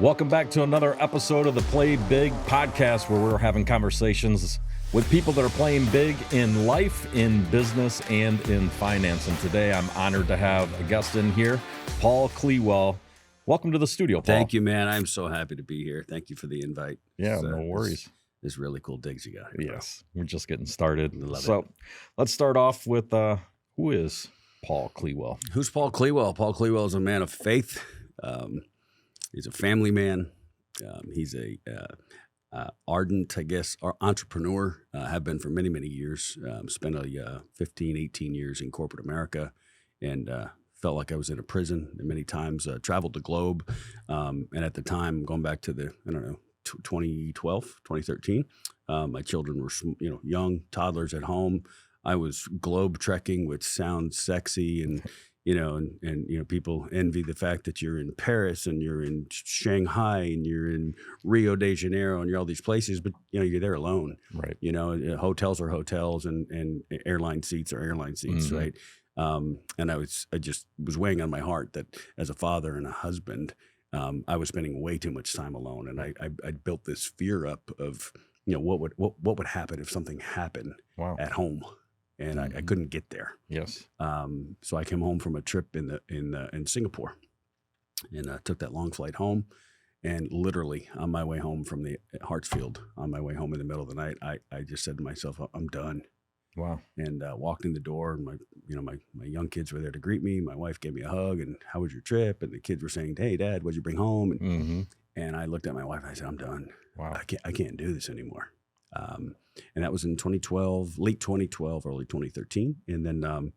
Welcome back to another episode of the PlayBig podcast, where we're having conversations with people that are playing big in life, in business, and in finance. And today I'm honored to have a guest in here, Paul Clewell. Welcome to the studio, Paul. Thank you, man. I'm so happy to be here. Thank you for the invite. Yeah, no worries. It's really cool digs you got here. Yes, we're just getting started. Love it. Let's start off with who is Paul Clewell? Who's Paul Clewell? Paul Clewell is a man of faith. He's a family man. He's a ardent, I guess, entrepreneur. Have been for many, many years. Spent 15, 18 years in corporate America, and felt like I was in a prison. And many times traveled the globe. And at the time, going back to 2012, 2013, my children were young toddlers at home. I was globe trekking, which sounds sexy, and people envy the fact that you're in Paris and you're in Shanghai and you're in Rio de Janeiro and you're all these places, but you're there alone. Right. Hotels are hotels and airline seats are airline seats, right? And I just was weighing on my heart that as a father and a husband, I was spending way too much time alone, and I built this fear up of what would happen if something happened at home. And I couldn't get there. Yes. So I came home from a trip in Singapore, and took that long flight home. And literally on my way home from the Hartsfield, on my way home in the middle of the night, I just said to myself, "I'm done." Wow. And walked in the door, and my young kids were there to greet me. My wife gave me a hug, and "How was your trip?" And the kids were saying, "Hey, Dad, what'd you bring home?" And I looked at my wife and I said, "I'm done. Wow. I can't do this anymore." And that was in 2012, late 2012, early 2013. And then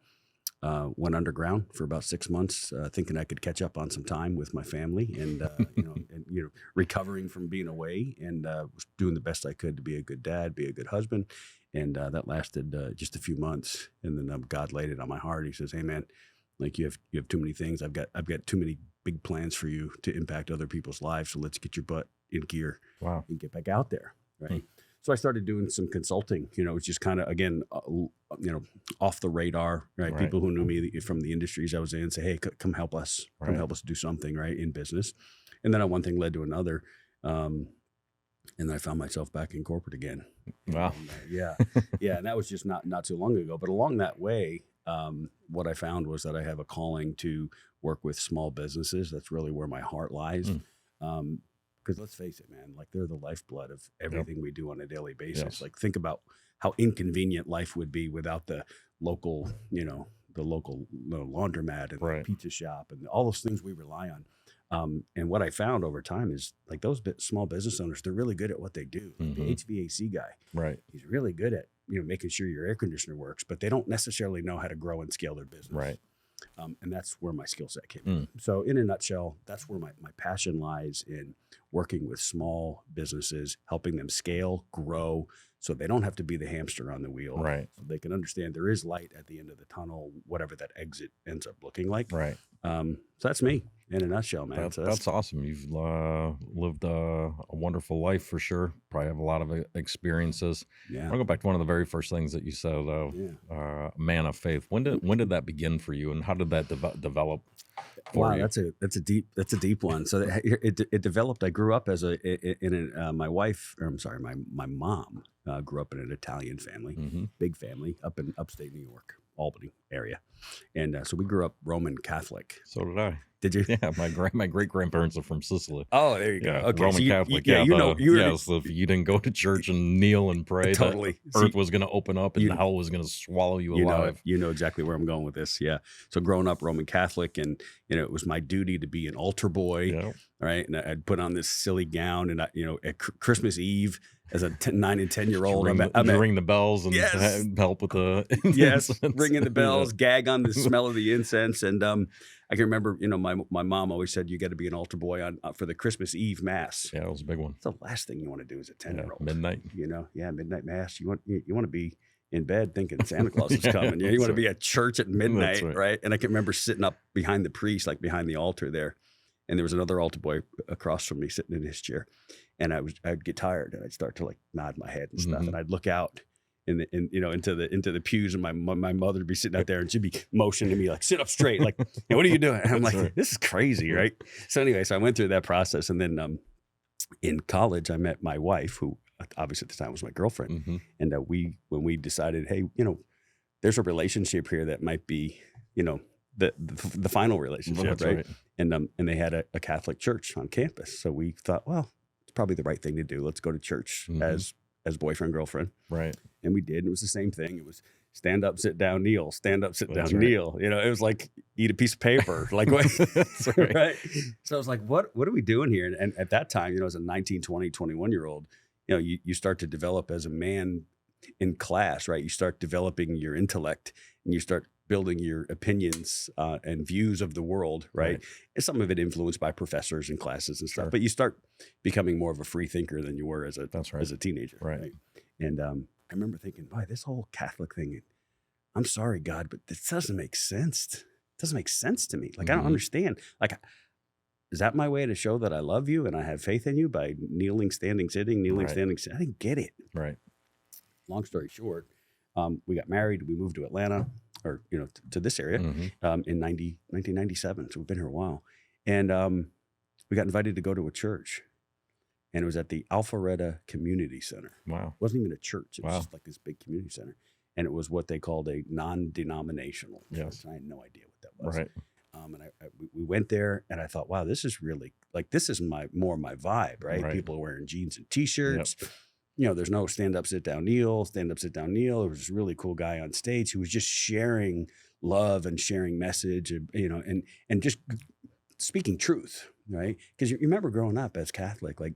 went underground for about 6 months, thinking I could catch up on some time with my family, and recovering from being away, and was doing the best I could to be a good dad, be a good husband. And that lasted just a few months. And then God laid it on my heart. He says, "Hey, man, like you have too many things. I've got too many big plans for you to impact other people's lives. So let's get your butt in gear and get back out there." Right. So I started doing some consulting, it's just kind of, again, off the radar, right? People who knew me from the industries I was in say, "Hey, come help us, come help us do something," right, in business. And then one thing led to another. And then I found myself back in corporate again. Wow. And, yeah. And that was just not too long ago. But along that way, what I found was that I have a calling to work with small businesses. That's really where my heart lies. Because let's face it, man, like they're the lifeblood of everything we do on a daily basis. Yes. Like think about how inconvenient life would be without the local, laundromat and the pizza shop and all those things we rely on. And what I found over time is like those small business owners, they're really good at what they do. Like the HVAC guy, he's really good at making sure your air conditioner works, but they don't necessarily know how to grow and scale their business. Right. And that's where my skill set came in. So in a nutshell, that's where my passion lies, in working with small businesses, helping them scale, grow, so they don't have to be the hamster on the wheel. Right. So they can understand there is light at the end of the tunnel, whatever that exit ends up looking like. Right. So that's me in a nutshell, man. That's awesome. You've lived a wonderful life for sure. Probably have a lot of experiences. Yeah. I'll go back to one of the very first things that you said, though. Yeah. Man of faith. When did that begin for you, and how did that develop for you? That's a deep one. So it developed. I grew up as my mom grew up in an Italian family, big family up in upstate New York, Albany area. And so we grew up Roman Catholic. So did I. Did you? Yeah, my great grandparents are from Sicily. Oh, there you go. Okay, Roman Catholic. So if you didn't go to church and kneel and pray, totally, earth was going to open up and hell was going to swallow you alive. You know exactly where I'm going with this. Yeah. So growing up Roman Catholic, and it was my duty to be an altar boy, right? And I'd put on this silly gown, and at Christmas Eve, as a 9 and 10-year-old, you ring the bells and help with the incense. Ringing the bells, gag on the smell of the incense. And I can remember, my mom always said, you got to be an altar boy for the Christmas Eve Mass. Yeah, it was a big one. It's the last thing you want to do as a 10-year-old. Midnight. Midnight Mass. You want to be in bed thinking Santa Claus is coming. You want to be at church at midnight, right? And I can remember sitting up behind the priest, like behind the altar there. And there was another altar boy across from me sitting in his chair. And I'd get tired, and I'd start to like nod my head and stuff. And I'd look out, into the pews, and my mother would be sitting out there, and she'd be motioning to me like, sit up straight, like, hey, what are you doing? And I'm like, right. this is crazy, right? So anyway, so I went through that process, and then in college I met my wife, who obviously at the time was my girlfriend, Mm-hmm. and when we decided, hey, there's a relationship here that might be, the final relationship, That's right? And they had a Catholic church on campus, so we thought, well, it's probably the right thing to do. Let's go to church Mhm. as boyfriend, girlfriend. Right. And we did. It was the same thing. It was stand up, sit down, kneel, stand up, sit That's down, right. kneel. It was like eat a piece of paper. Like, what? That's right. Right. So I was like, what are we doing here? And at that time, as a 19, 20, 21-year-old, you start to develop as a man in class, right? You start developing your intellect, and you start building your opinions and views of the world, right? And some of it influenced by professors and classes and stuff. Sure. But you start becoming more of a free thinker than you were as a That's right. as a teenager, Right. And I remember thinking, boy, this whole Catholic thing, I'm sorry, God, but this doesn't make sense. It doesn't make sense to me. Like, I don't Mhm. understand. Like, is that my way to show that I love you and I have faith in you by kneeling, standing, sitting, kneeling, Right. standing, sitting? I didn't get it. Right. Long story short, we got married. We moved to Atlanta, or to this area, Mhm. in 1997. So we've been here a while, and we got invited to go to a church, and it was at the Alpharetta Community Center. Wow. It wasn't even a church; it was Wow. just like this big community center, and it was what they called a non-denominational church. Yes. I had no idea what that was. Right. And we went there, and I thought, wow, this is really this is more my vibe, right? Right. People are wearing jeans and t-shirts. There's no stand up, sit down, kneel, stand up, sit down, kneel. There was this really cool guy on stage who was just sharing love and sharing message, and just speaking truth, right? Because you remember growing up as Catholic, like,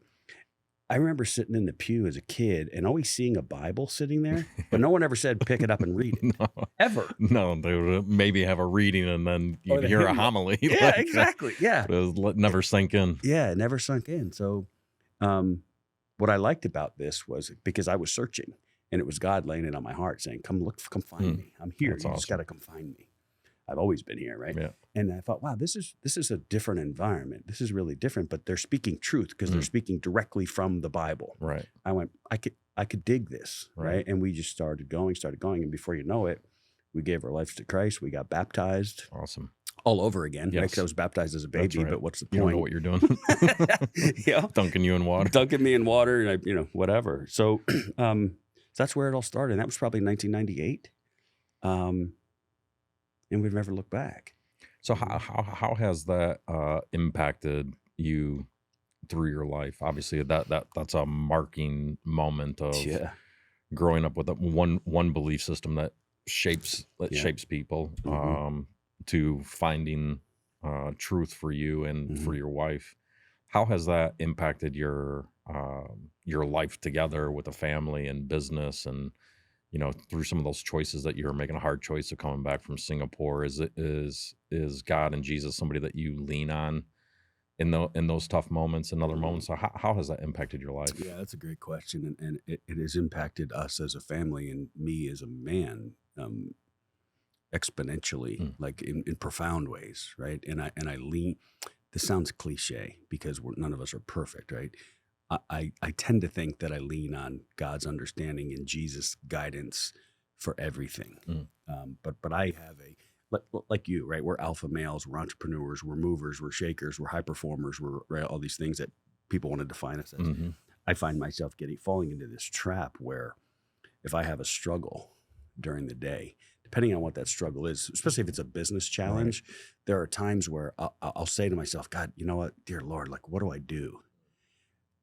I remember sitting in the pew as a kid and always seeing a Bible sitting there, but no one ever said, pick it up and read it. No. Ever. No, they would maybe have a reading and then Or you'd the hear a hymn. homily. Yeah, exactly. Yeah. It was never sink in. Yeah, it never sunk in. So what I liked about this was because I was searching, and it was God laying it on my heart saying, come find me. I'm here. That's You just awesome. got to come find me. I've always been here, right? Yeah. And I thought, wow, this is a different environment. This is really different, but they're speaking truth because they're speaking directly from the Bible. Right. I went, I could dig this, right? And we just started going, and before you know it, we gave our lives to Christ. We got baptized Awesome. all over again, right? Yes. Because I was baptized as a That's baby, right. but what's the You don't know point? what you're doing. Yeah. Dunking you in water. Dunking me in water, and whatever. So that's where it all started. And that was probably 1998. And we've never looked back. So how has that impacted you through your life? Obviously, that's a marking moment of Yeah. growing up with one belief system that shapes people, to finding truth for you and for your wife. How has that impacted your life together with a family and business, and through some of those choices that you were making, a hard choice of coming back from Singapore? Is God and Jesus somebody that you lean on in those tough moments and other moments? So how has that impacted your life? Yeah, that's a great question. And it has impacted us as a family and me as a man exponentially, like in profound ways, right? And I lean, this sounds cliche because none of us are perfect, right? I tend to think that I lean on God's understanding and Jesus' guidance for everything. But I have like you, right? We're alpha males, we're entrepreneurs, we're movers, we're shakers, we're high performers, we're all these things that people want to define us as. I find myself falling into this trap where if I have a struggle during the day, depending on what that struggle is, especially if it's a business challenge, there are times where I'll say to myself, God, you know what, dear Lord, like, what do I do?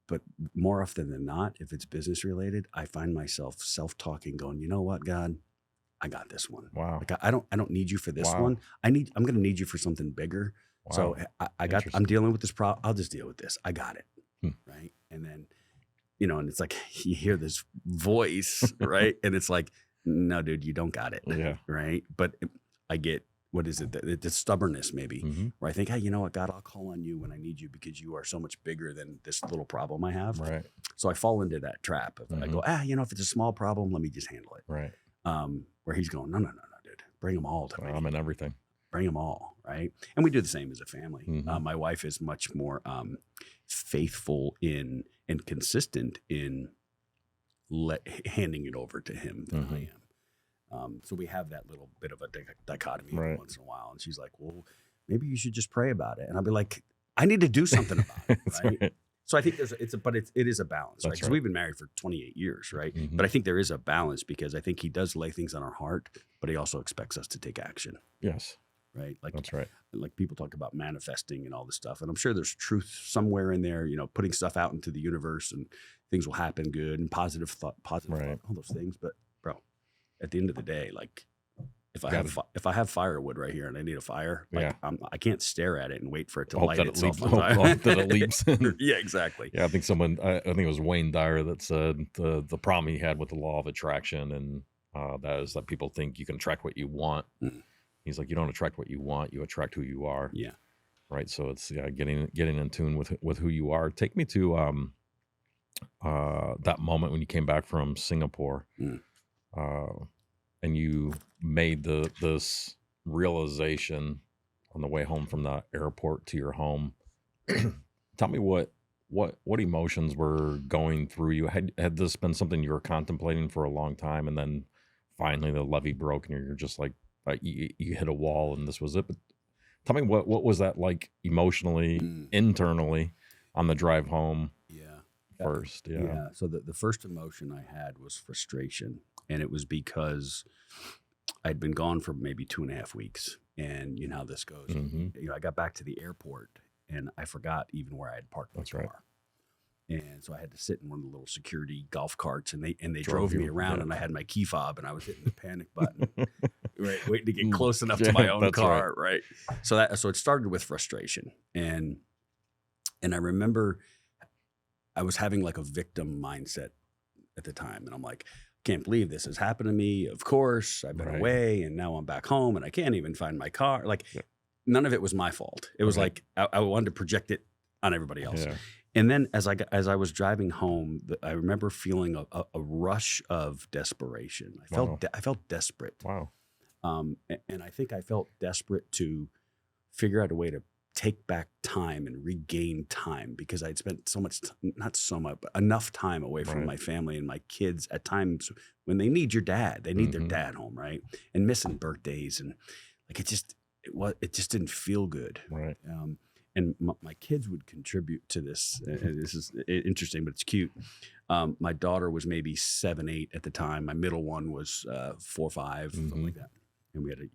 But more often than not, if it's business related, I find myself self-talking, going, you know what, God, I got this one. Wow. Like, I don't need you for this Wow. one. I'm going to need you for something bigger. Wow. So I'm dealing with this problem. I'll just deal with this. I got it. Right. And then, and it's like, you hear this voice, right? And it's like, no, dude, you don't got it. Yeah. Right. But I get, what is it? The stubbornness maybe, where I think, hey, you know what, God, I'll call on you when I need you because you are so much bigger than this little problem I have. Right. So I fall into that trap. I go, if it's a small problem, let me just handle it. Right. Where he's going, no, dude, bring them all to me. I'm in everything. Bring them all, right? And we do the same as a family. My wife is much more faithful in and consistent in handing it over to him than Mm-hmm. I am. So we have that little bit of a dichotomy Right. every once in a while. And she's like, well, maybe you should just pray about it. And I'll be like, I need to do something about it, That's right? right. So I think it is a balance, right? That's Because right. we've been married for 28 years, right? Mhm. But I think there is a balance because I think he does lay things on our heart, but he also expects us to take action, Yes, right? that's right. Like people talk about manifesting and all this stuff, and I'm sure there's truth somewhere in there. Putting stuff out into the universe and things will happen good and positive thought, Right. all those things. But bro, at the end of the day, like if I Gotta- have firewood right here and I need a fire, like Yeah. I can't stare at it and wait for it to Hope light that it itself. leaps. on fire. Hope that it leaps in. Yeah, exactly. Yeah, I think I think it was Wayne Dyer that said the problem he had with the law of attraction, and that is that people think you can attract what you want. Mm. He's like, you don't attract what you want, you attract who you are. Yeah. Right. So it's getting in tune with who you are. Take me to that moment when you came back from Singapore, Mm. and you made this realization on the way home from the airport to your home. Tell me what emotions were going through you. Had this been something you were contemplating for a long time, and then finally the levee broke, and you're just like you hit a wall, and this was it? But tell me what was that like emotionally, internally, on the drive home? Yeah. First, yeah. So the first emotion I had was frustration, and it was because I'd been gone for maybe 2.5 weeks, and you know how this goes. Mhm. I got back to the airport, and I forgot even where I had parked my That's car. right. And so I had to sit in one of the little security golf carts, and they Drove drove me you, around, yeah. and I had my key fob, and I was hitting the panic button, right, waiting to get Mm, close enough yeah, to my own that's car, right. So it started with frustration, and I remember I was having like a victim mindset at the time, and I'm like, can't believe this has happened to me. Of course, I've been Right. away, and now I'm back home, and I can't even find my car. Like, Yeah. none of it was my fault. It was Right. like I wanted to project it on everybody else. Yeah. And then as I was driving home, I remember feeling a rush of desperation. Wow. I felt desperate, Wow. and I think I felt desperate to figure out a way to take back time and regain time because I'd spent so much, not so much, but enough time away from Right. my family and my kids at times when they need your dad. They need their Mhm. dad home, right? And missing birthdays and like it just didn't feel good. Right. And my kids would contribute to this. And this is interesting, but it's cute. My daughter was maybe 7, 8 at the time. My middle one was 4, 5, something Mhm. like that. And we had a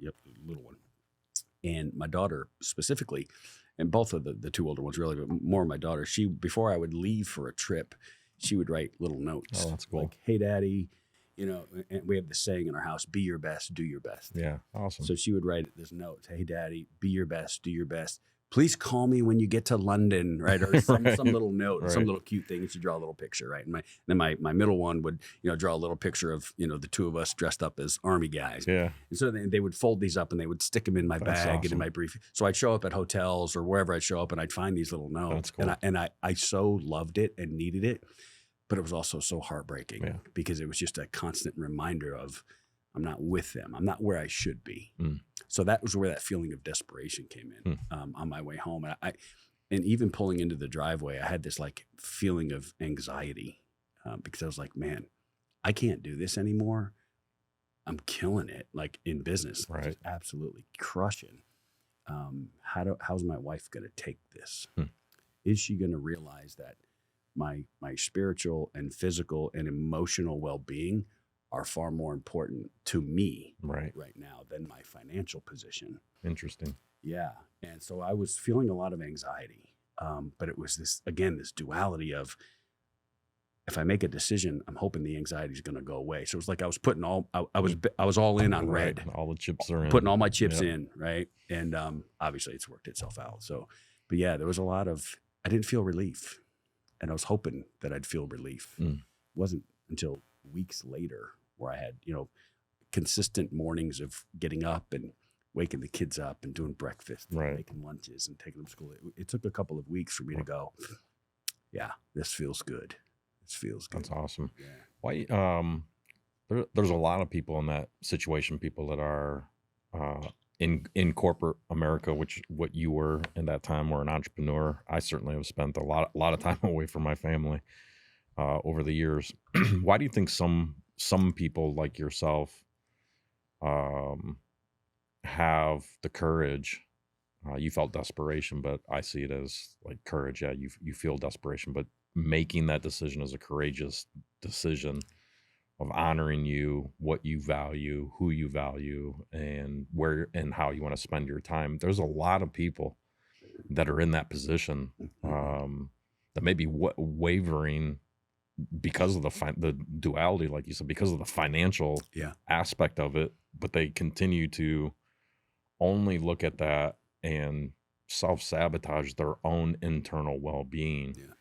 little one. And my daughter specifically, and both of the two older ones really, but more my daughter, before I would leave for a trip, she would write little notes. Oh, that's cool. Like, hey, Daddy, and we have this saying in our house, be your best, do your best. Yeah. Awesome. So she would write this note, hey, Daddy, be your best, do your best. Please call me when you get to London, right? Or some Right. little note, some Right. little cute thing. And she'd draw a little picture, right? And my middle one would, draw a little picture of, the two of us dressed up as army guys. Yeah. And so they would fold these up and they would stick them in my That's bag and in awesome. my brief. So I'd show up at hotels or wherever I'd show up and I'd find these little notes. That's cool. And I so loved it and needed it, but it was also so heartbreaking Yeah. because it was just a constant reminder of I'm not with them. I'm not where I should be. Mm. So that was where that feeling of desperation came in on my way home. And even pulling into the driveway, I had this like feeling of anxiety because I was like, man, I can't do this anymore. I'm killing it, like in business, Right. just absolutely crushing. How's my wife going to take this? Is she going to realize that my spiritual and physical and emotional well-being are far more important to me Right. right now than my financial position? Interesting. Yeah. And so I was feeling a lot of anxiety. But it was this duality of if I make a decision, I'm hoping the anxiety is going to go away. So it was like I was putting I was all in on Right. red, All the chips are in. putting all my chips Yep. in. Right. And obviously it's worked itself out. So, but yeah, there was a lot of, I didn't feel relief and I was hoping that I'd feel relief. Mm. It wasn't until weeks later where I had, consistent mornings of getting up and waking the kids up and doing breakfast, and Right. making lunches and taking them to school. It took a couple of weeks for me to go, yeah, this feels good. This feels good. That's awesome. Yeah. Why? There's a lot of people in that situation. People that are in corporate America, which what you were in that time, were an entrepreneur. I certainly have spent a lot of time away from my family. over the years. Why do you think some people like yourself have the courage? You felt desperation, but I see it as like courage. Yeah, you feel desperation, but making that decision is a courageous decision of honoring you, what you value, who you value, and where and how you want to spend your time. There's a lot of people that are in that position that may be wavering because of the duality, like you said, because of the financial aspect of it, but they continue to only look at that and self-sabotage their own internal well-being. Yeah.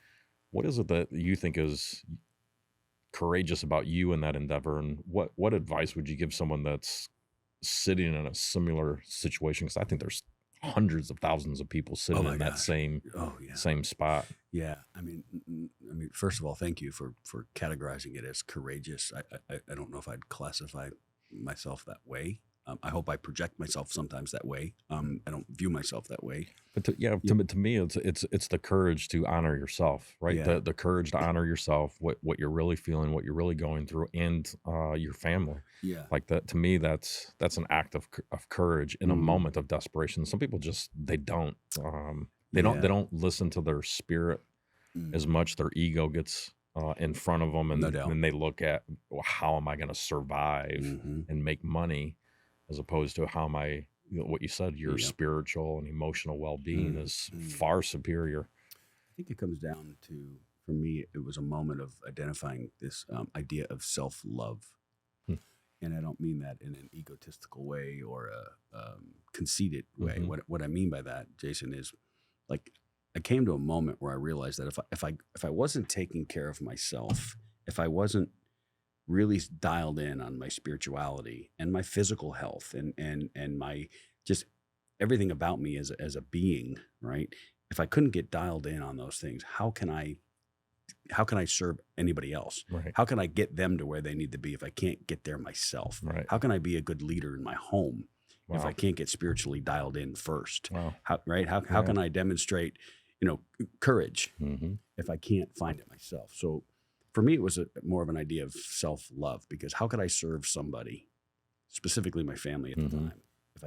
What is it that you think is courageous about you in that endeavor, and what advice would you give someone that's sitting in a similar situation? Because I think there's hundreds of thousands of people sitting in that same spot. Yeah, I mean, first of all, thank you for categorizing it as courageous. I don't know if I'd classify myself that way. I hope I project myself sometimes that way. I don't view myself that way. But to me, it's the courage to honor yourself, right? Yeah. The courage to honor yourself, what you're really feeling, what you're really going through, and your family. Yeah, like that. To me, that's an act of courage in a moment of desperation. Some people just they don't listen to their spirit as much. Their ego gets in front of them, and then they look at, well, how am I going to survive and make money, as opposed to how am I, what you said, your spiritual and emotional well-being is far superior. I think it comes down to, for me, it was a moment of identifying this idea of self-love. And I don't mean that in an egotistical way or a conceited way. What I mean by that, Jason, is like I came to a moment where I realized that if I wasn't taking care of myself, if I wasn't really dialed in on my spirituality and my physical health and my just everything about me as a being, right? If I couldn't get dialed in on those things, how can I serve anybody else? Right. How can I get them to where they need to be if I can't get there myself? Right. How can I be a good leader in my home if I can't get spiritually dialed in first? Wow. How can I demonstrate, courage if I can't find it myself? So for me, it was more of an idea of self-love, because how could I serve somebody, specifically my family at the time, if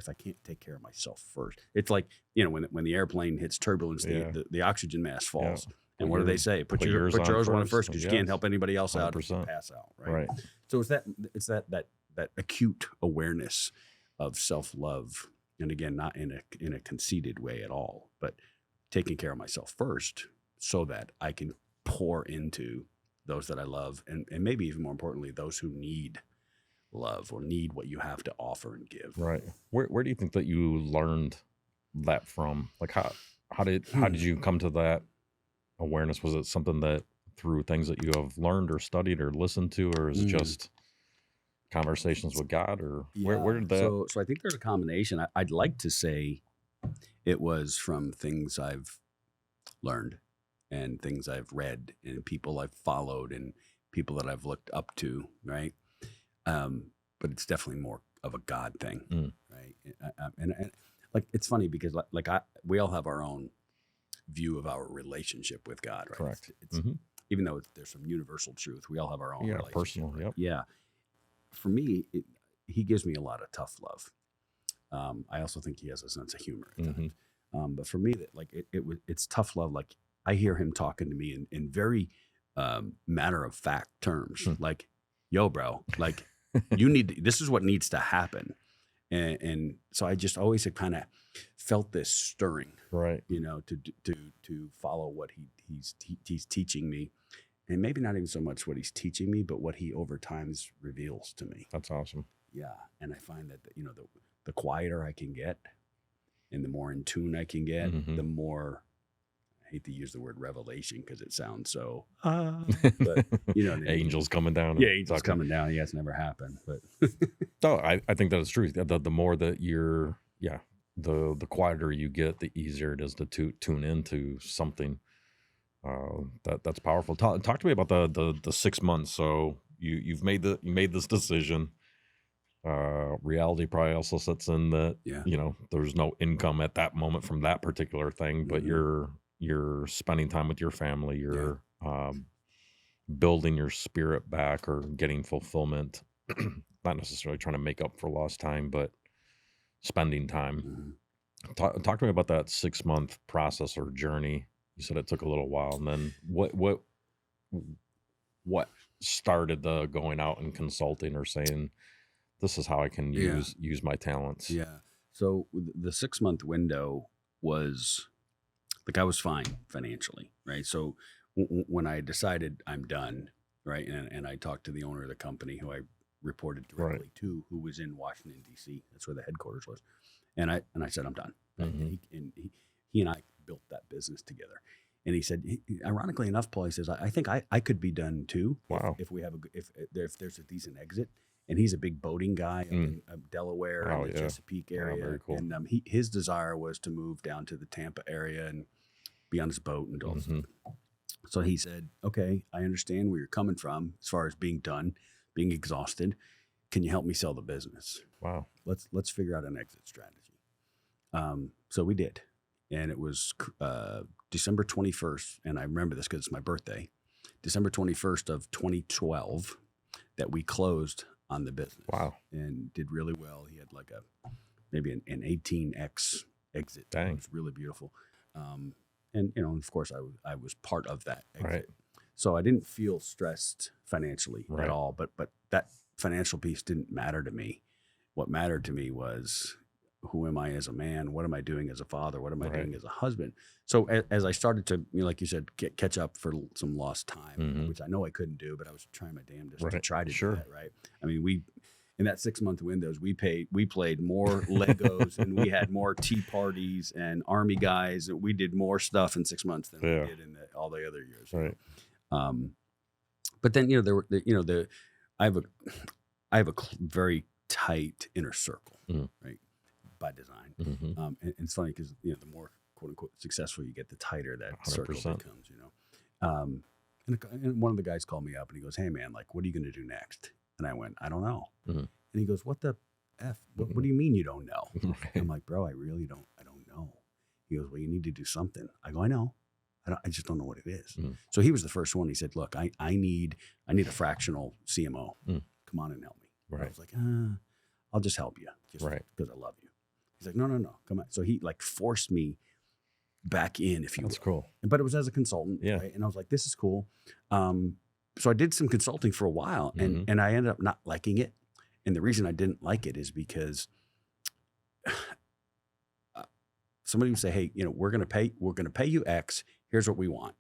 I can't take care of myself first? It's like, when the airplane hits turbulence, the oxygen mask falls. And what do they say? Put yours on first, because you can't help anybody else out if you pass out, right? So it's that acute awareness of self-love, and again, not in a conceited way at all, but taking care of myself first so that I can pour into those that I love, and maybe even more importantly, those who need love or need what you have to offer and give. Right. Where do you think that you learned that from? Like how did you come to that awareness? Was it something that through things that you have learned or studied or listened to, or is it just conversations with God, or where did that? So I think there's a combination. I'd like to say it was from things I've learned and things I've read and people I've followed and people that I've looked up to, right? But it's definitely more of a God thing, right? And like, it's funny because we all have our own view of our relationship with God, right? Correct. It's even though there's some universal truth, we all have our own relationship. Personal. Yep. Yeah. For me, he gives me a lot of tough love. I also think he has a sense of humor at times. But for me, it's tough love. Like, I hear him talking to me in very matter of fact terms, like, "Yo, bro, like this is what needs to happen." And so I just always had kind of felt this stirring, right? To follow what he's teaching me, and maybe not even so much what he's teaching me, but what he over times reveals to me. That's awesome. Yeah, and I find that the quieter I can get, and the more in tune I can get, the more. I hate to use the word revelation because it sounds so, but angels coming down. Yeah, angels coming down. Yeah, it's never happened. But no, I think that is true. The more that you're, the quieter you get, the easier it is to tune into something. That's powerful. Talk to me about the 6 months. So you made this decision. Reality probably also sets in that there's no income at that moment from that particular thing, but you're spending time with your family. You're building your spirit back or getting fulfillment, not necessarily trying to make up for lost time, but spending time. Mhm. Talk to me about that 6-month process or journey. You said it took a little while, and then what started the going out and consulting or saying this is how I can Yeah. use my talents? Yeah. So the 6-month window was like I was fine financially, right? So when I decided I'm done, right, and I talked to the owner of the company who I reported directly to, who was in Washington D.C. That's where the headquarters was, and I said I'm done. Mhm. And he and I built that business together. And he said, ironically enough, Paul, he says, I think I could be done too Wow. if we have if there's a decent exit. And he's a big boating guy up in Delaware Oh, and the yeah. Chesapeake Wow, area. very cool. And his desire was to move down to the Tampa area and be on his boat and all Mhm. stuff. So he said, okay, I understand where you're coming from as far as being done, being exhausted. Can you help me sell the business? Wow. Let's figure out an exit strategy. So we did. And it was December 21st. And I remember this because it's my birthday. December 21st of 2012 that we closed on the business. Wow. And did really well. He had like maybe an 18x exit. Dang. It was really beautiful. And of course I was part of that exit. Right. So I didn't feel stressed financially Right. at all, but that financial piece didn't matter to me. What mattered to me was, who am I as a man? What am I doing as a father? What am I Right. doing as a husband? So as I started to, like you said, catch up for some lost time, Mhm. which I know I couldn't do, but I was trying my damnedest to Right. try to Sure. do that, right? I mean, in that 6-month windows, we played more Legos and we had more tea parties and army guys. We did more stuff in 6 months than Yeah. we did in all the other years. Right. But then I have a very tight inner circle, right, by design. Mhm. And it's funny because the more quote unquote successful you get, the tighter that circle 100%. becomes. And one of the guys called me up and he goes, "Hey man, like, what are you going to do next?" And I went, "I don't know." Mhm. And he goes, "What the f? What do you mean you don't know?" Right. I'm like, "Bro, I really don't. I don't know." He goes, "Well, you need to do something." I go, "I know. I just don't know what it is." Mhm. So he was the first one. He said, "Look, I need a fractional CMO. Come on and help me." Right. I was like, "I'll just help you, just Right. because I love you." He's like, "No, come on." So he like forced me back in, if you That's will. cool. But it was as a consultant, Yeah. right? And I was like, "This is cool." So I did some consulting for a while, and I ended up not liking it. And the reason I didn't like it is because somebody would say, "Hey, we're going to pay you X. Here's what we want."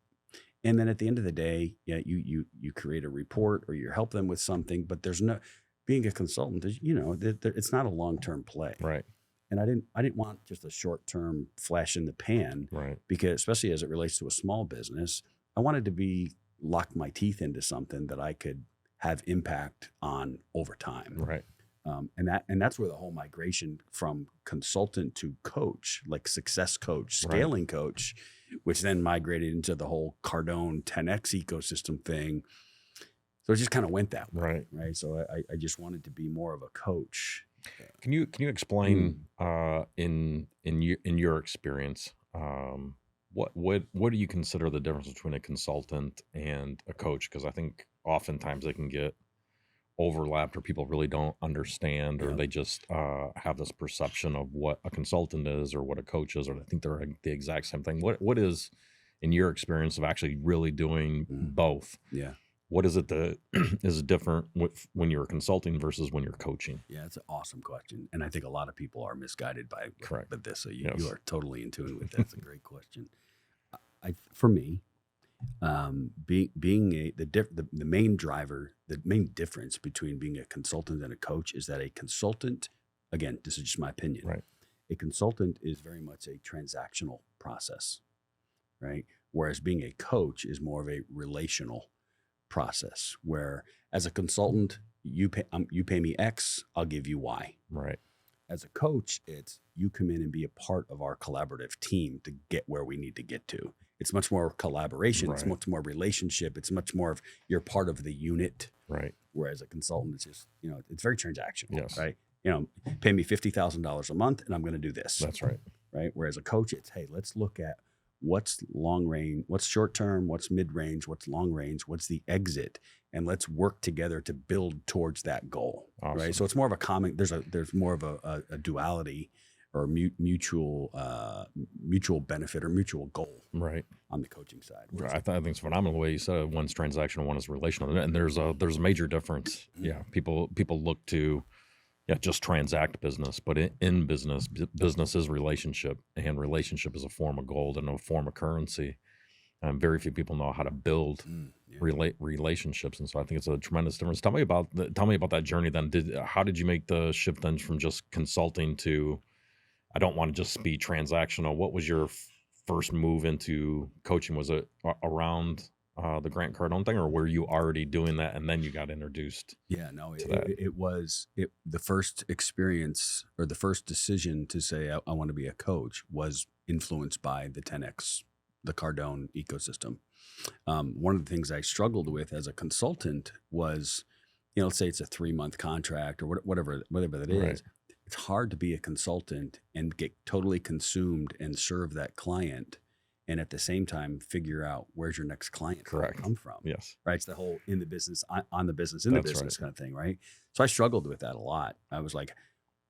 And then at the end of the day, you create a report or you help them with something, but there's no, being a consultant, it's not a long-term play. Right. And I didn't want just a short-term flash in the pan, Right. because especially as it relates to a small business, I wanted to lock my teeth into something that I could have impact on over time. Right. And that's where the whole migration from consultant to coach, like success coach, Right. scaling coach, which then migrated into the whole Cardone 10X ecosystem thing. So it just kind of went that way. Right. So I just wanted to be more of a coach. Can you explain in your experience, what do you consider the difference between a consultant and a coach? Because I think oftentimes they can get overlapped, or people really don't understand, or Yep. they just have this perception of what a consultant is or what a coach is, or they think they're the exact same thing. What is, in your experience of actually really doing both? Yeah. What is it that is different when you're consulting versus when you're coaching? Yeah, it's an awesome question. And I think a lot of people are misguided by Correct. this. So Yes. you are totally in tune with that. It's a great question. For me, being the main driver, the main difference between being a consultant and a coach is that a consultant, again, this is just my opinion, Right. a consultant is very much a transactional process, right? Whereas being a coach is more of a relational process, where as a consultant, you pay me X, I'll give you Y. Right. As a coach, it's you come in and be a part of our collaborative team to get where we need to get to. It's much more collaboration. It's Right. much more relationship. It's much more of you're part of the unit. Right. Whereas a consultant, it's just, it's very transactional, Yes. right? Pay me $50,000 a month and I'm going to do this. That's right. Right. Whereas a coach, it's, hey, let's look at what's long range, what's short term, what's mid range, what's long range, what's the exit, and let's work together to build towards that goal. Awesome. Right. So it's more of a common. There's more of a duality or mutual benefit or mutual goal. Right. On the coaching side. Right. I think it's phenomenal the way you said it. One's transactional, one is relational, and there's a major difference. Mm-hmm. Yeah. People look to just transact business, but in business is relationship, and relationship is a form of gold and a form of currency. And very few people know how to build relationships, and so I think it's a tremendous difference. Tell me about that journey. Then, how did you make the shift then from just consulting to, I don't want to just be transactional? What was your first move into coaching? Was it around the Grant Cardone thing, or were you already doing that and then you got introduced? Yeah, no, that? It was the first experience or the first decision to say I want to be a coach was influenced by the 10X, the Cardone ecosystem. One of the things I struggled with as a consultant was, let's say it's a 3-month contract or whatever that is. Right. It's hard to be a consultant and get totally consumed and serve that client, and at the same time figure out where's your next client come from. Yes. Right. It's the whole in the business, on the business, in the business kind of thing. Right. So I struggled with that a lot. I was like,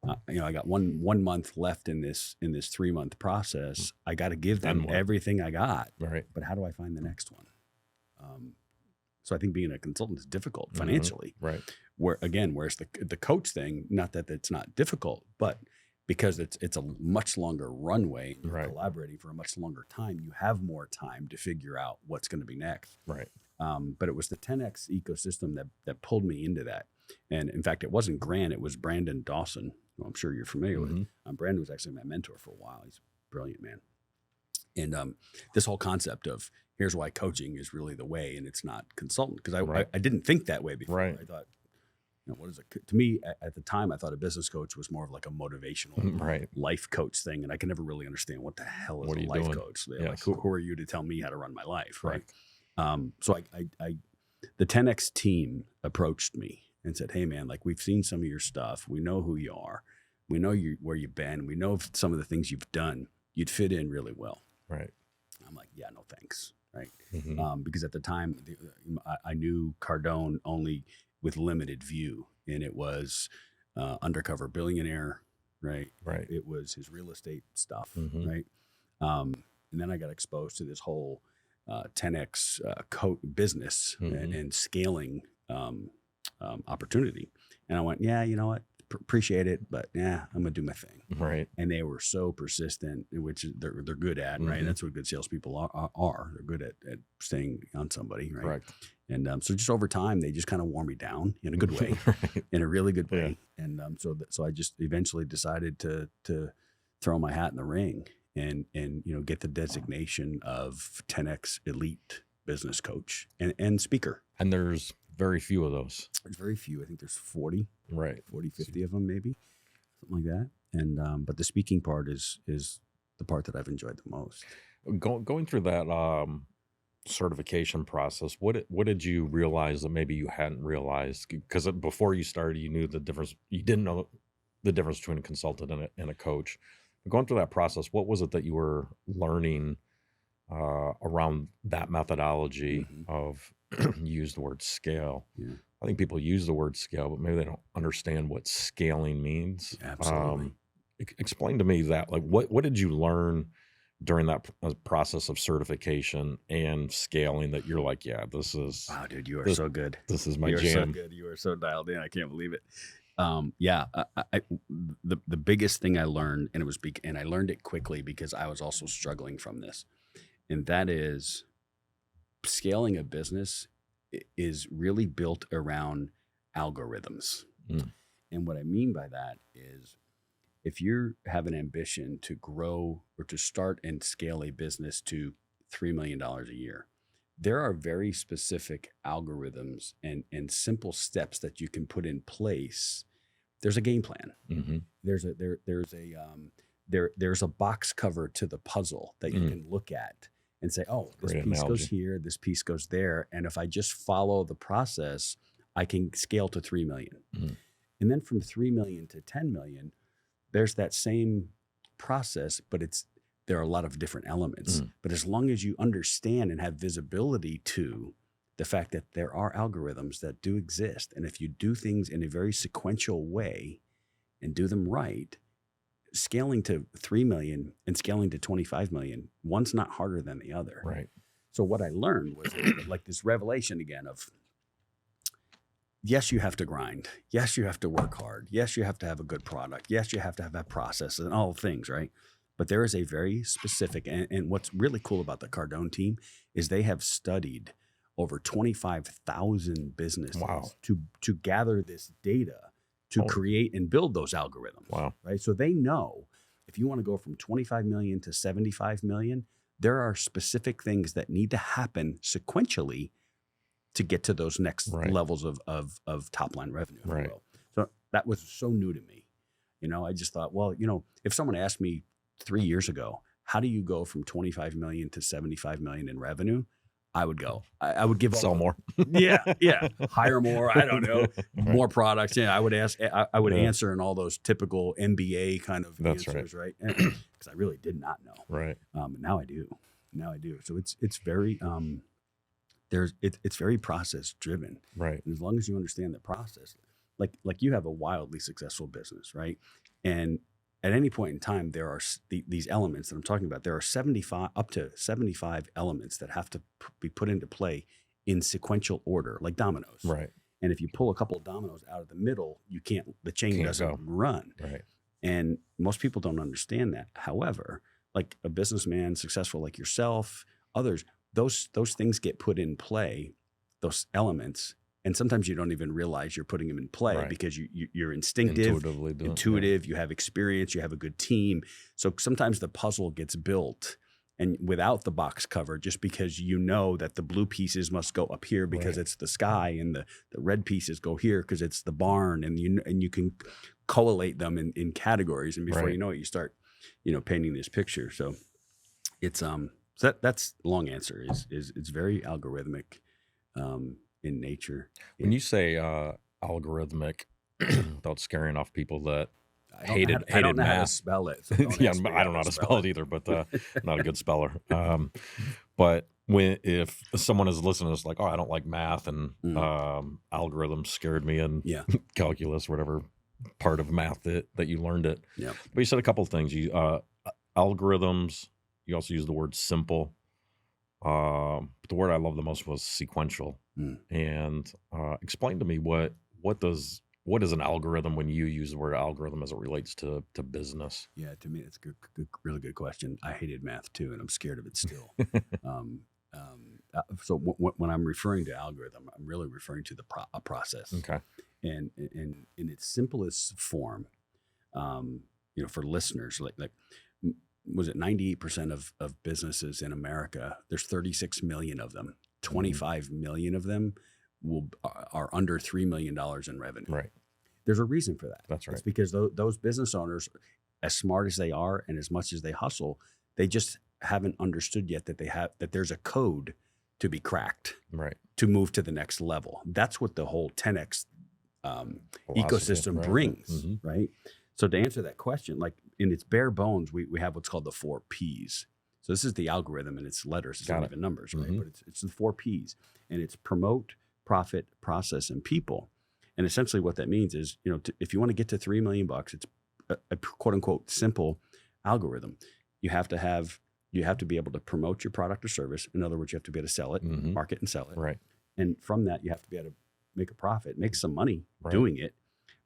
I got one month left in this 3-month process. I got to give them everything I got. Right. But how do I find the next one? So I think being a consultant is difficult financially. Right. Whereas the coach thing, not that it's not difficult, but because it's a much longer runway, you're collaborating for a much longer time, you have more time to figure out what's going to be next. Right. But it was the 10X ecosystem that pulled me into that. And in fact, it wasn't Grant, it was Brandon Dawson, who I'm sure you're familiar with. Brandon was actually my mentor for a while. He's a brilliant man. And this whole concept of here's why coaching is really the way and it's not consultant. Because I didn't think that way before. Right. I thought, what is it? To me, at the time, I thought a business coach was more of like a motivational life coach thing. And I could never really understand what the hell is a life coach. Like, who are you to tell me how to run my life? Right. So the 10X team approached me and said, hey man, like we've seen some of your stuff. We know who you are. We know where you've been. We know some of the things you've done. You'd fit in really well. Right. I'm like, yeah, no thanks. Right. Because at the time I knew Cardone only with limited view, and it was undercover billionaire. Right. Right. It was his real estate stuff. Right. And then I got exposed to this whole 10X business and scaling opportunity. And I went, yeah, you know what? Appreciate it, but yeah, I'm gonna do my thing. Right. And they were so persistent, which they're good at, right? That's what good salespeople are. They're good at staying on somebody, right? Correct. And so just over time, they just kind of wore me down in a good way, in a really good way. Yeah. And so I just eventually decided to throw my hat in the ring and get the designation of 10X elite business coach and speaker. And there's very few of those. There's very few. I think there's 40, right? 40, 50 of them, maybe something like that. And but the speaking part is the part that I've enjoyed the most. Going through that certification process, what did you realize that maybe you hadn't realized? Because before you started, you knew the difference. You didn't know the difference between a consultant and a coach. But going through that process, what was it that you were learning around that methodology of use the word scale? Yeah. I think people use the word scale, but maybe they don't understand what scaling means. Absolutely. Explain to me that, like, what did you learn during that process of certification and scaling that you're like, yeah, this is, wow, dude, you are so good. This is my jam. You're so good. You are so dialed in. I can't believe it. The biggest thing I learned, and I learned it quickly because I was also struggling from this, and that is scaling a business is really built around algorithms. And what I mean by that is if you have an ambition to grow or to start and scale a business to $3 million a year, there are very specific algorithms and simple steps that you can put in place. There's a game plan. There's a box cover to the puzzle that you can look at and say, oh, this piece goes here, this piece goes there. And if I just follow the process, I can scale to 3 million. And then from 3 million to 10 million, there's that same process, but it's there are a lot of different elements. But as long as you understand and have visibility to the fact that there are algorithms that do exist, and if you do things in a very sequential way and do them right, scaling to 3 million and scaling to 25 million, one's not harder than the other. Right. So what I learned was like this revelation again of, yes, you have to grind. Yes, you have to work hard. Yes, you have to have a good product. Yes, you have to have a process and all things, right? But there is a very specific, and what's really cool about the Cardone team is they have studied over 25,000 businesses to gather this data to create and build those algorithms. Wow. Right. So they know if you want to go from 25 million to 75 million, there are specific things that need to happen sequentially to get to those next levels of top line revenue. If you will. So that was so new to me. I just thought, well, if someone asked me 3 years ago, how do you go from 25 million to 75 million in revenue? I would go. I would give sell more. Yeah. Hire more. I don't know. More products. Yeah. I would ask. I would answer in all those typical MBA kind of answers, right? Because I really did not know. Right. Now I do. So it's very it's very process driven. Right. And as long as you understand the process, like you have a wildly successful business, right? And at any point in time, there are these elements that I'm talking about. There are up to 75 elements that have to be put into play in sequential order, like dominoes. Right. And if you pull a couple of dominoes out of the middle, the chain doesn't run. Right. And most people don't understand that. However, like a businessman successful like yourself, others, those things get put in play, those elements. And sometimes you don't even realize you're putting them in play because you're instinctive, intuitive, you have experience, you have a good team. So sometimes the puzzle gets built and without the box cover, just because you know that the blue pieces must go up here because it's the sky, and the red pieces go here because it's the barn, and you can collate them in categories. And before you know it, you start, painting this picture. So it's so that's the long answer is it's very algorithmic. In nature. When you say algorithmic, without scaring off people that hated I don't know math. how to spell it. So I don't know how to spell it either, but I'm not a good speller. But if someone is listening, it's like, oh, I don't like math, and algorithms scared me, and calculus, whatever part of math that you learned it. Yeah. But you said a couple of things. Algorithms. You also used the word simple. But the word I love the most was sequential. And explain to me what is an algorithm when you use the word algorithm as it relates to business? Yeah, to me, it's a really good question. I hated math too, and I'm scared of it still. So when I'm referring to algorithm, I'm really referring to a process. Okay. And in its simplest form, for listeners, like was it 98% of businesses in America? There's 36 million of them. 25 million of them are under $3 million in revenue. Right. There's a reason for that. That's right. It's because those business owners, as smart as they are and as much as they hustle, they just haven't understood yet that there's a code to be cracked. Right. To move to the next level. That's what the whole 10X ecosystem brings. Right. So to answer that question, like in its bare bones, we have what's called the 4 Ps. So this is the algorithm, and it's letters, it's not even numbers, right? But it's the 4 Ps, and it's promote, profit, process, and people. And essentially what that means is, if you want to get to $3 million, it's a quote unquote simple algorithm. You have to be able to promote your product or service. In other words, you have to be able to sell it, market and sell it. Right. And from that, you have to be able to make a profit, make some money doing it.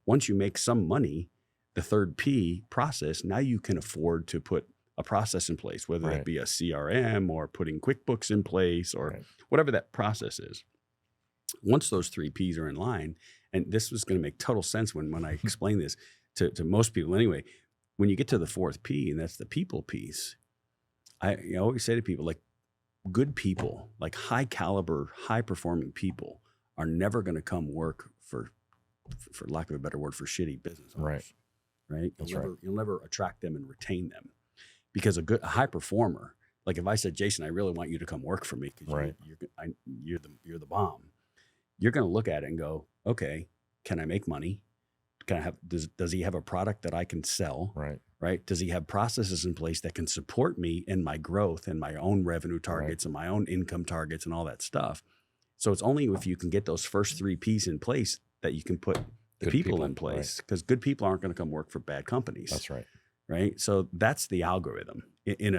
Once you make some money, the 3rd P, process, now you can afford to put a process in place, whether that be a CRM or putting QuickBooks in place or whatever that process is. Once those 3 Ps are in line, and this was going to make total sense when I explain this to most people anyway, when you get to the 4th P, and that's the people piece, I always say to people, like, good people, like high caliber, high performing people are never going to come work for lack of a better word, for shitty business owners. Right. You'll never attract them and retain them, because a high performer, like if I said, Jason, I really want you to come work for me because you're the bomb. You're going to look at it and go, okay, can I make money? Can I have, does he have a product that I can sell? Right. right? Does he have processes in place that can support me in my growth and my own revenue targets and my own income targets and all that stuff? So it's only if you can get those first 3 P's in place that you can put the people in place, because good people aren't going to come work for bad companies. That's right. Right. So that's the algorithm in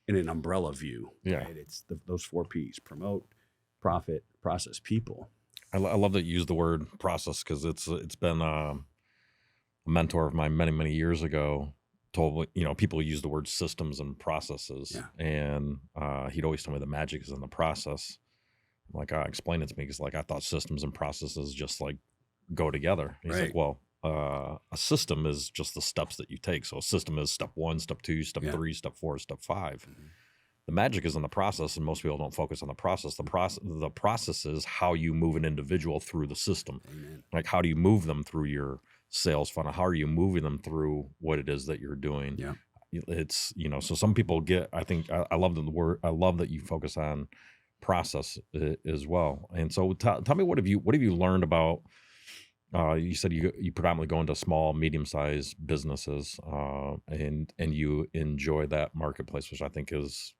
an umbrella view. Yeah. Right? It's those 4 P's: promote, profit, process, people. I love that you use the word process, because it's been a mentor of mine many years ago told me, people use the word systems and processes, and he'd always tell me the magic is in the process. I'm like, explain it to me, because like I thought systems and processes just like go together. He's like, well, a system is just the steps that you take. So a system is step 1, step 2, step 3, step 4, step 5. The magic is in the process, and most people don't focus on the process. The process is how you move an individual through the system. Amen. Like, how do you move them through your sales funnel? How are you moving them through what it is that you're doing? Yeah. It's, so some people I think I love the word. I love that you focus on process as well. And so tell me, what have you learned about, you said you predominantly go into small, medium-sized businesses, and you enjoy that marketplace, which I think is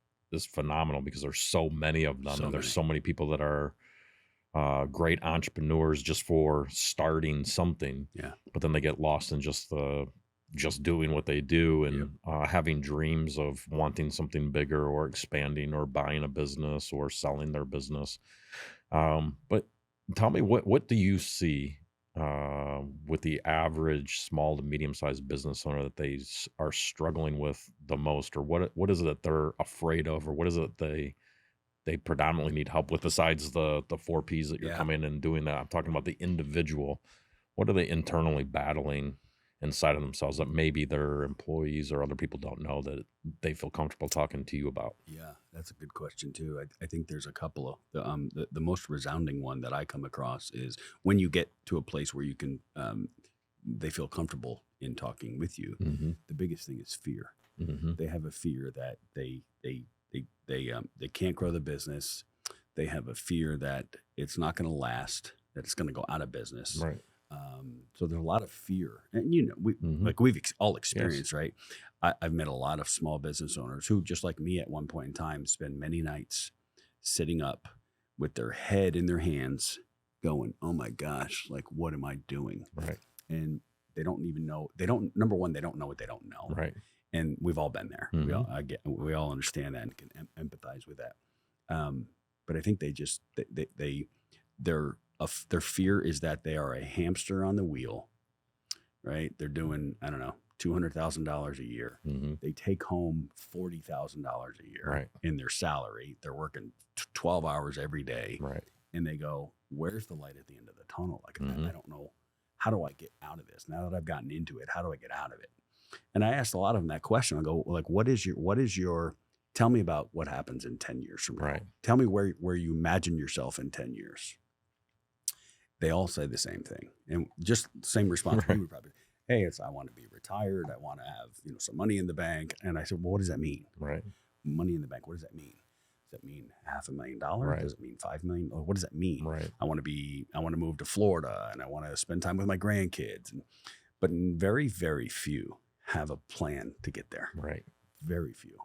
phenomenal, because there's so many of them, and there's so many people that are great entrepreneurs just for starting something. Yeah. But then they get lost in just doing what they do, and having dreams of wanting something bigger, or expanding, or buying a business, or selling their business. But tell me, what do you see with the average small to medium-sized business owner that they are struggling with the most, or what is it that they're afraid of, or what is it they predominantly need help with, besides the 4 P's that you're coming in and doing that? I'm talking about the individual. What are they internally battling inside of themselves that maybe their employees or other people don't know, that they feel comfortable talking to you about? Yeah, that's a good question too. I think there's a couple of the most resounding one that I come across is when you get to a place where you can they feel comfortable in talking with you. The biggest thing is fear. They have a fear that they can't grow the business. They have a fear that it's not going to last, that it's going to go out of business. Right. So there's a lot of fear, and we've all experienced, right? I've met a lot of small business owners who, just like me at one point in time, spend many nights sitting up with their head in their hands going, oh my gosh, like, what am I doing? Right. And they don't even know. Number one, they don't know what they don't know. Right. And we've all been there. We all understand that and can empathize with that. But I think their fear is that they are a hamster on the wheel, right? They're doing, I don't know, $200,000 a year. They take home $40,000 a year in their salary. They're working 12 hours every day. Right. And they go, where's the light at the end of the tunnel? Like, I don't know. How do I get out of this? Now that I've gotten into it, how do I get out of it? And I asked a lot of them that question. I go, like, tell me about what happens in 10 years from now. Right. Tell me where you imagine yourself in 10 years. They all say the same thing, and just the same response. We would probably, hey, I want to be retired. I want to have some money in the bank. And I said, well, what does that mean? Right. Money in the bank. What does that mean? Does that mean $500,000? Right. Does it mean $5 million? Or what does that mean? Right. I want to move to Florida, and I want to spend time with my grandkids. But very, very few have a plan to get there. Right. Very few.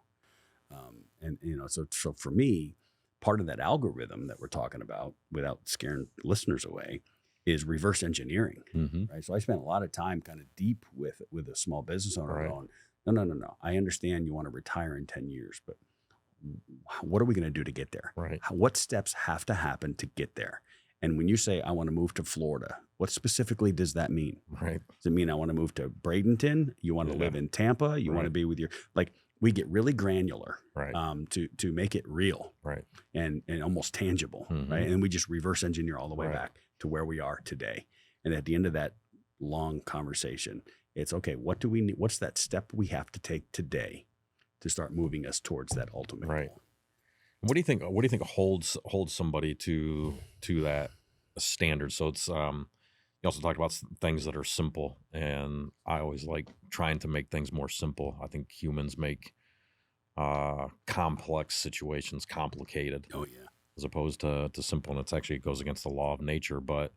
So for me, part of that algorithm that we're talking about, without scaring listeners away, is reverse engineering. Right. So I spent a lot of time kind of deep with a small business owner going, no. I understand you want to retire in 10 years, but what are we going to do to get there? Right. What steps have to happen to get there? And when you say, I want to move to Florida, what specifically does that mean? Right. Does it mean I want to move to Bradenton? You want to live in Tampa? You want to be with we get really granular, right, to make it real, right, and almost tangible, right, and we just reverse engineer all the way back to where we are today. And at the end of that long conversation, it's okay. What do we need? What's that step we have to take today to start moving us towards that ultimate goal? What do you think? What do you think holds somebody to that standard? So it's you also talked about things that are simple, and I always like trying to make things more simple. I think humans make complex situations complicated. Oh yeah, as opposed to simple, and it goes against the law of nature. But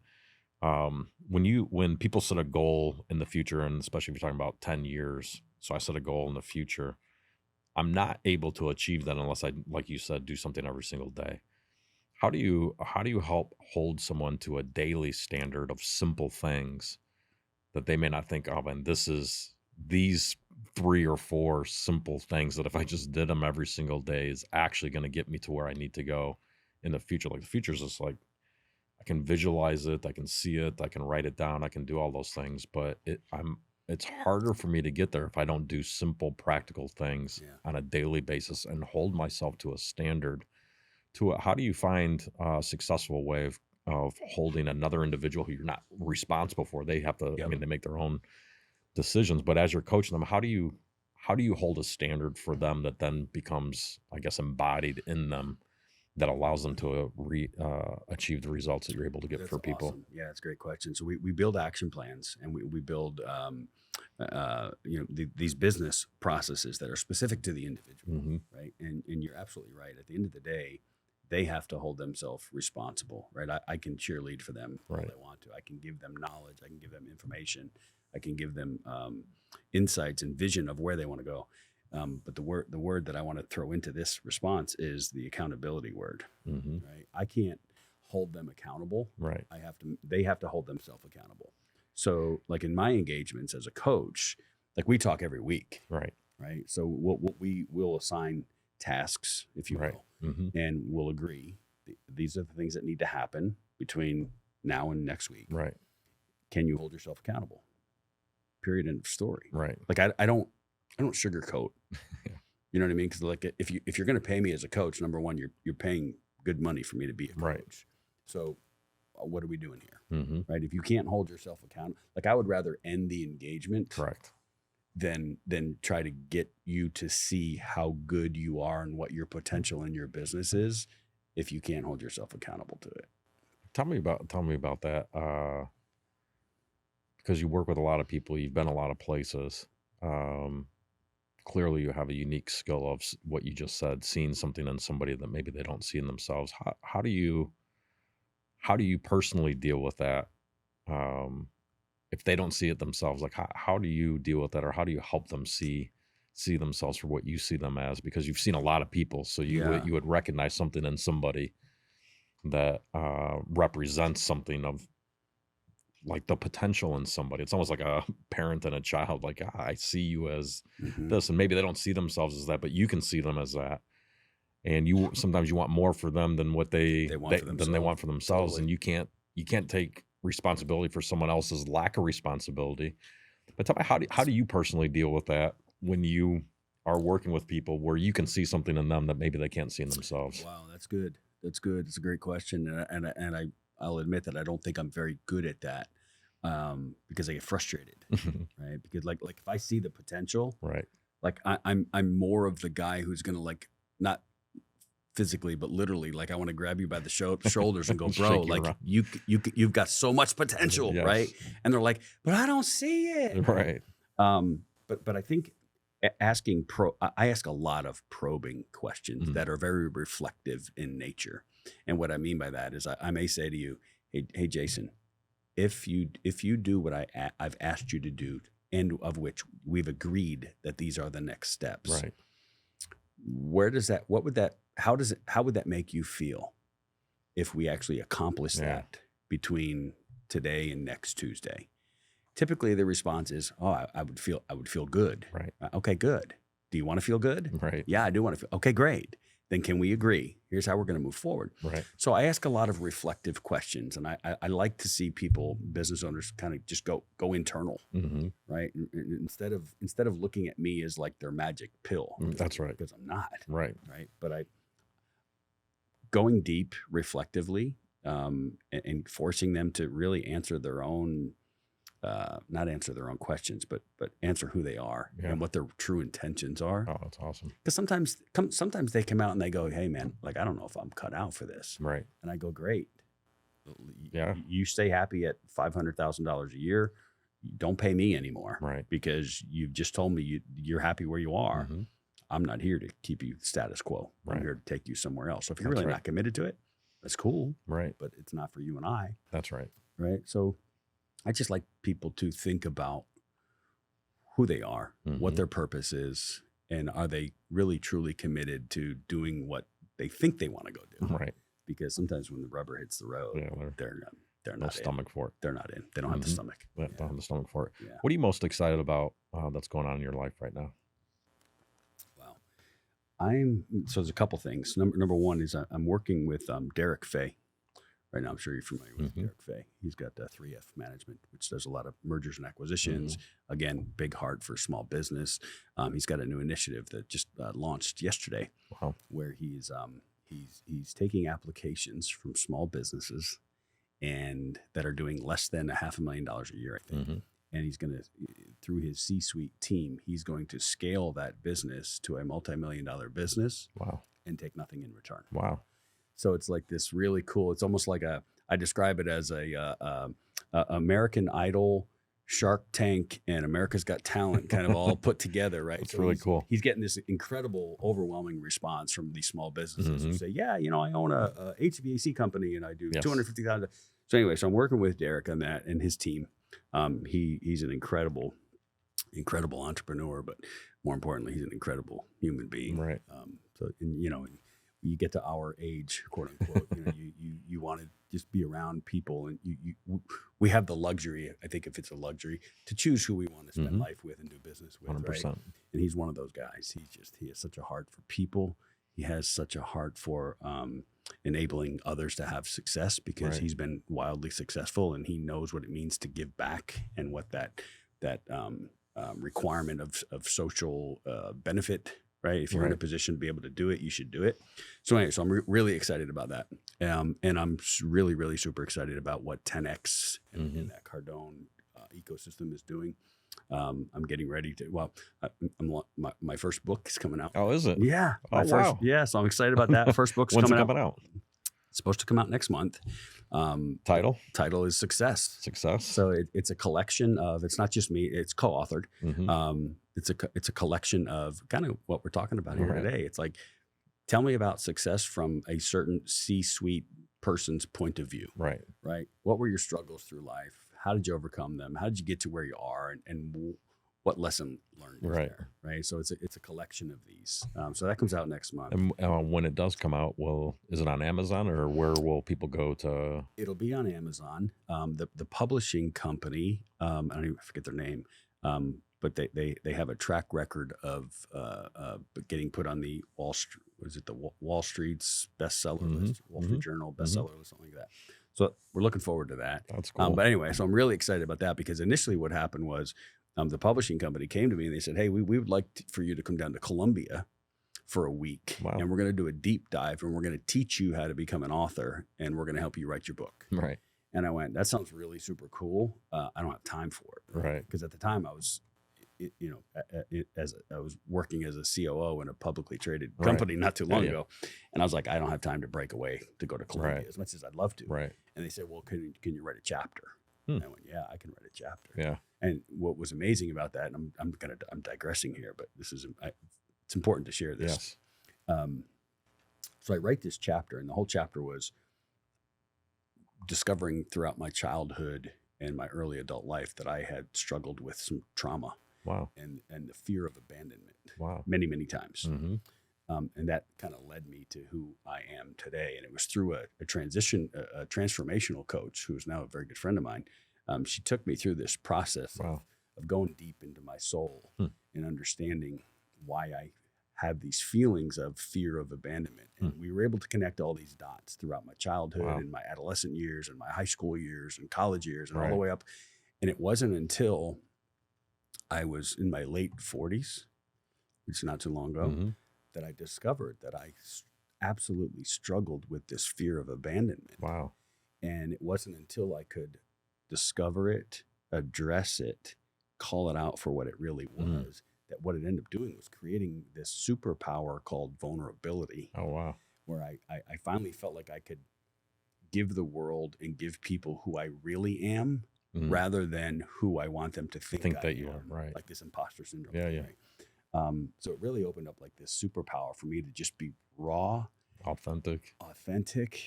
when people set a goal in the future, and especially if you're talking about 10 years, So I set a goal in the future. I'm not able to achieve that unless I, like you said, do something every single day. How do you help hold someone to a daily standard of simple things that they may not think of? And this is these 3 or 4 simple things that if I just did them every single day is actually going to get me to where I need to go in the future. Like the future is just like, I can visualize it, I can see it, I can write it down, I can do all those things, but it's harder for me to get there if I don't do simple, practical things on a daily basis and hold myself to a standard. To it. How do you find a successful way of holding another individual who you're not responsible for? They have to. I mean, they make their own decisions, but as you're coaching them, how do you hold a standard for them that then becomes, I guess, embodied in them, that allows them to achieve the results that you're able to get for people? Awesome. Yeah, that's a great question. So we build action plans, and we build these business processes that are specific to the individual, right? And you're absolutely right. At the end of the day, they have to hold themselves responsible, right? I can cheerlead for them all I want to. I can give them knowledge. I can give them information. I can give them insights and vision of where they want to go. But the word that I want to throw into this response is the accountability word, right? I can't hold them accountable. Right. They have to hold themselves accountable. So like in my engagements as a coach, like we talk every week. Right. Right. So we will assign tasks, if you will, and we'll agree. These are the things that need to happen between now and next week. Right. Can you hold yourself accountable? Period. End of story. Right. Like I don't sugarcoat. You know what I mean? Because like if you're going to pay me as a coach, number one, you're paying good money for me to be a coach. Right. So what are we doing here? Right. If you can't hold yourself accountable, like I would rather end the engagement. Correct. Than try to get you to see how good you are and what your potential in your business is if you can't hold yourself accountable to it. Tell me about that. Because you work with a lot of people, you've been a lot of places. Clearly you have a unique skill of what you just said, seeing something in somebody that maybe they don't see in themselves. How do you personally deal with that? If they don't see it themselves, like how do you deal with that, or how do you help them see themselves for what you see them as? Because you've seen a lot of people, so you would recognize something in somebody that represents something of like the potential in somebody. It's almost like a parent and a child. Like I see you as this, and maybe they don't see themselves as that, but you can see them as that. And sometimes you want more for them than what they want for themselves, totally. And you can't take responsibility for someone else's lack of responsibility. But tell me, how do you personally deal with that when you are working with people where you can see something in them that maybe they can't see in themselves? Wow, that's good. It's a great question, and I'll admit that I don't think I'm very good at that because I get frustrated, right? Because like if I see the potential, right, like I'm more of the guy who's gonna like not physically, but literally, like I want to grab you by the shoulders and go, bro, like you've got so much potential, right? And they're like, but I don't see it, right? But I think I ask a lot of probing questions that are very reflective in nature, and what I mean by that is I may say to you, hey Jason, if you do what I've asked you to do, and of which we've agreed that these are the next steps, right? How would that make you feel if we actually accomplish that between today and next Tuesday? Typically the response is, oh, I would feel good. Right. Okay, good. Do you want to feel good? Right. Yeah, I do want to feel. Okay, great. Then can we agree? Here's how we're going to move forward. Right. So I ask a lot of reflective questions, and I like to see people, business owners, kind of just go internal, right? And instead of looking at me as like their magic pill. That's right. Because I'm not. Right. But going deep reflectively, and forcing them to really answer their own, not answer their own questions, but answer who they are and what their true intentions are. Oh, that's awesome. Because sometimes they come out and they go, hey man, like, I don't know if I'm cut out for this. Right. And I go, great. Yeah. You stay happy at $500,000 a year. Don't pay me anymore. Right. Because you've just told me you're happy where you are. I'm not here to keep you status quo. Right. I'm here to take you somewhere else. So if you're really not committed to it, that's cool. Right. But it's not for you and I. That's right. Right. So I just like people to think about who they are, what Mhm. their purpose is, and are they really truly committed to doing what they think they want to go do? Right. Because sometimes when the rubber hits the road, Yeah, they're no not in. stomach for it. They're not in. They don't have the Mhm. stomach. Yeah, don't have the stomach for it. Yeah. What are you most excited about that's going on in your life right now? Wow. So there's a couple things. Number one is I'm working with Derek Fay. Right now, I'm sure you're familiar with Mhm. Derek Fay. He's got 3F Management, which does a lot of mergers and acquisitions. Again, big heart for small business. He's got a new initiative that just launched yesterday, Wow. where he's taking applications from small businesses and that are doing less than $500,000 a year, I think. Mhm. And he's going to, through his C-suite team, he's going to scale that business to a multi-million-dollar business Wow. and take nothing in return. Wow. So it's like this really cool. It's almost like I describe it as a American Idol, Shark Tank, and America's Got Talent kind of all put together, right? That's So really cool. He's getting this incredible, overwhelming response from these small businesses who Mhm. say, "Yeah, I own a HVAC company and I do Yes. 250,000." So anyway, so I'm working with Derek on that and his team. He's an incredible entrepreneur, but more importantly, he's an incredible human being. Right. So you get to our age, quote unquote, you want to just be around people, and we have the luxury, I think, if it's a luxury, to choose who we want to spend Mhm. life with and do business with. 100%. Right? And he's one of those guys. He has such a heart for people. He has such a heart for enabling others to have success because Right. he's been wildly successful, and he knows what it means to give back and what that requirement of social benefit. Right. If you're in a Right. position to be able to do it, you should do it. So anyway, so I'm really excited about that. And I'm really, really super excited about what 10X and that Cardone ecosystem is doing. I'm getting ready to, my first book is coming out. Oh, is it? Yeah. Oh, wow. Yeah. So I'm excited about that. First book's When's it coming coming out? It's supposed to come out next month. Title? Is Success. Success. So it's a collection of, it's not just me, it's co-authored. Mhm. It's a collection of kind of what we're talking about here Right. today. It's like, tell me about success from a certain C-suite person's point of view, Right. right? What were your struggles through life? How did you overcome them? How did you get to where you are? And what lesson learned is Right. there, right? So it's a collection of these. So that comes out next month. And when it does come out, is it on Amazon or where will people go to? It'll be on Amazon. The publishing company, I don't even forget their name, but they have a track record of getting put on the Wall Street's bestseller list, Wall Street Journal bestseller list, something like that. So we're looking forward to that. That's cool. But anyway, so I'm really excited about that because initially what happened was the publishing company came to me and they said, "Hey, we would like for you to come down to Columbia for a week, Wow. and we're going to do a deep dive, and we're going to teach you how to become an author, and we're going to help you write your book." Right. And I went, "That sounds really super cool. I don't have time for it." Right. Because at the time I was, as I was working as a COO in a publicly traded company not too long ago, and I was like, I don't have time to break away to go to Columbia as much as I'd love to. Right. And they said, "Well, can you write a chapter?" And I went, "Yeah, I can write a chapter." Yeah. And what was amazing about that, and I'm digressing here, but it's important to share this. Yes. So I write this chapter, and the whole chapter was discovering throughout my childhood and my early adult life that I had struggled with some trauma Wow. and the fear of abandonment Wow. many, many times. Mm-hmm. And that kind of led me to who I am today. And it was through a transformational coach who is now a very good friend of mine. She took me through this process Wow. of going deep into my soul and understanding why I have these feelings of fear of abandonment. And we were able to connect all these dots throughout my childhood and my adolescent years and my high school years and college years and all the way up. And it wasn't until I was in my late 40s, which is not too long ago, that I discovered that I absolutely struggled with this fear of abandonment. Wow. And it wasn't until I could discover it, address it, call it out for what it really was, that what it ended up doing was creating this superpower called vulnerability. Oh, wow. Where I finally felt like I could give the world and give people who I really am rather than who I want them to think that you are, right. Like this imposter syndrome. Yeah, yeah. Right? So it really opened up like this superpower for me to just be raw, authentic.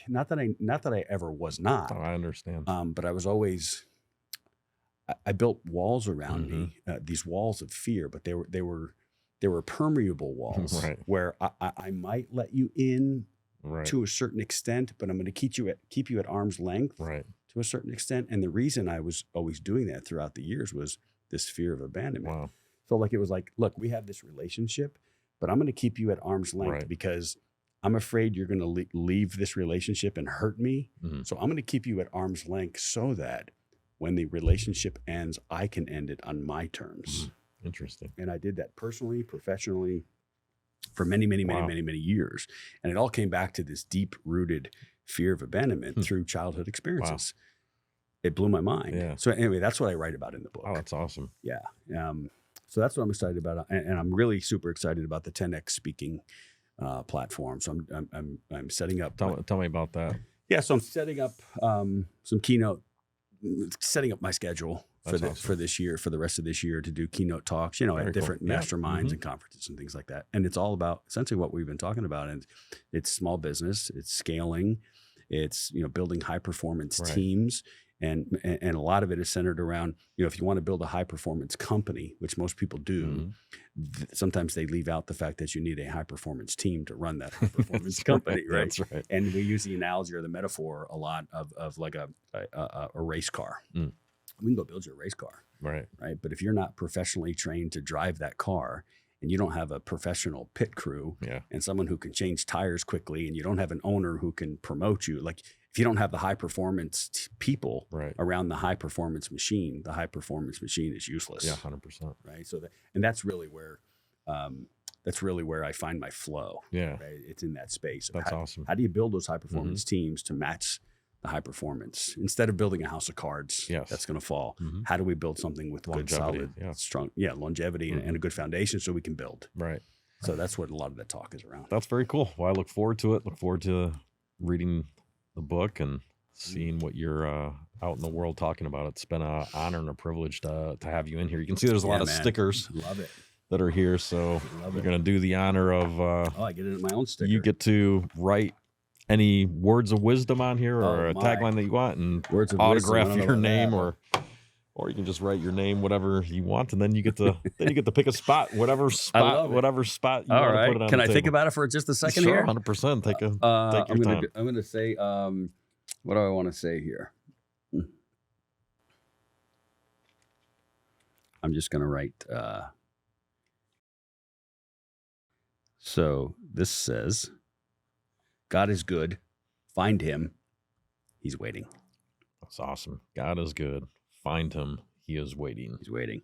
Not that I ever was not. Oh, I understand. But I was always I built walls around me, these walls of fear, but they were permeable walls where I might let you in to a certain extent, but I'm going to keep you at arm's length to a certain extent. And the reason I was always doing that throughout the years was this fear of abandonment. Wow. So like, it was like, look, we have this relationship, but I'm going to keep you at arm's length because I'm afraid you're going to leave this relationship and hurt me. So I'm going to keep you at arm's length so that when the relationship ends, I can end it on my terms. Interesting. And I did that personally, professionally, for many years. And it all came back to this deep-rooted fear of abandonment through childhood experiences. It blew my mind. Yeah. So anyway, that's what I write about in the book. Oh, that's awesome. Yeah. So that's what I'm excited about. And I'm really super excited about the 10X speaking platform. So I'm setting up. Tell me about that. Yeah. So I'm setting up setting up my schedule for this year, for the rest of this year, to do keynote talks, at different masterminds and conferences and things like that. And it's all about essentially what we've been talking about. And it's small business, it's scaling, it's, building high performance teams. And a lot of it is centered around, if you want to build a high performance company, which most people do, sometimes they leave out the fact that you need a high performance team to run that high performance company, right? That's right. And we use the analogy or the metaphor a lot of like a race car. We can go build you a race car, right? But if you're not professionally trained to drive that car, and you don't have a professional pit crew and someone who can change tires quickly, and you don't have an owner who can promote you, like if you don't have the high performance people around the high performance machine, the high performance machine is useless. Yeah, 100%. Right. So that's really where I find my flow. Yeah. Right? It's in that space. That's awesome. How do you build those high performance teams to match the high performance instead of building a house of cards that's going to fall? How do we build something with longevity, good, solid, strong, longevity and a good foundation so we can build? Right. So that's what a lot of that talk is around. That's very cool. Well, I look forward to it. Look forward to reading the book and seeing what you're out in the world talking about. It's been an honor and a privilege to have you in here. You can see there's a lot of stickers. Love it. That are here. So we're going to do the honor of I get it in my own sticker. You get to write any words of wisdom on here or a tagline that you want and autograph your name or you can just write your name, whatever you want, and then you get to pick a spot, whatever spot you want to put it on. Can I table. think about it for just a second here? Here? 100%. Take your time. I'm going to say, what do I want to say here? I'm just going to write. So this says, God is good. Find him. He's waiting. That's awesome. God is good. Find him. He is waiting. He's waiting.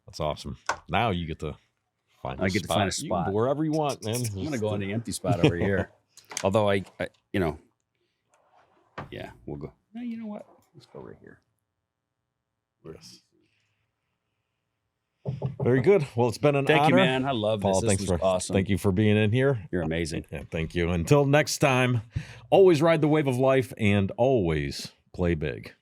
That's awesome. Now you get to find to find a spot. Wherever you want, man. I'm going to go on the empty spot over here. Although we'll go. No, you know what? Let's go right here. Yes. Very good. Well, it's been an honor. Thank you, man. I love Paul, this. This was awesome. Thank you for being in here. You're amazing. Yeah, thank you. Until next time, always ride the wave of life and always play big.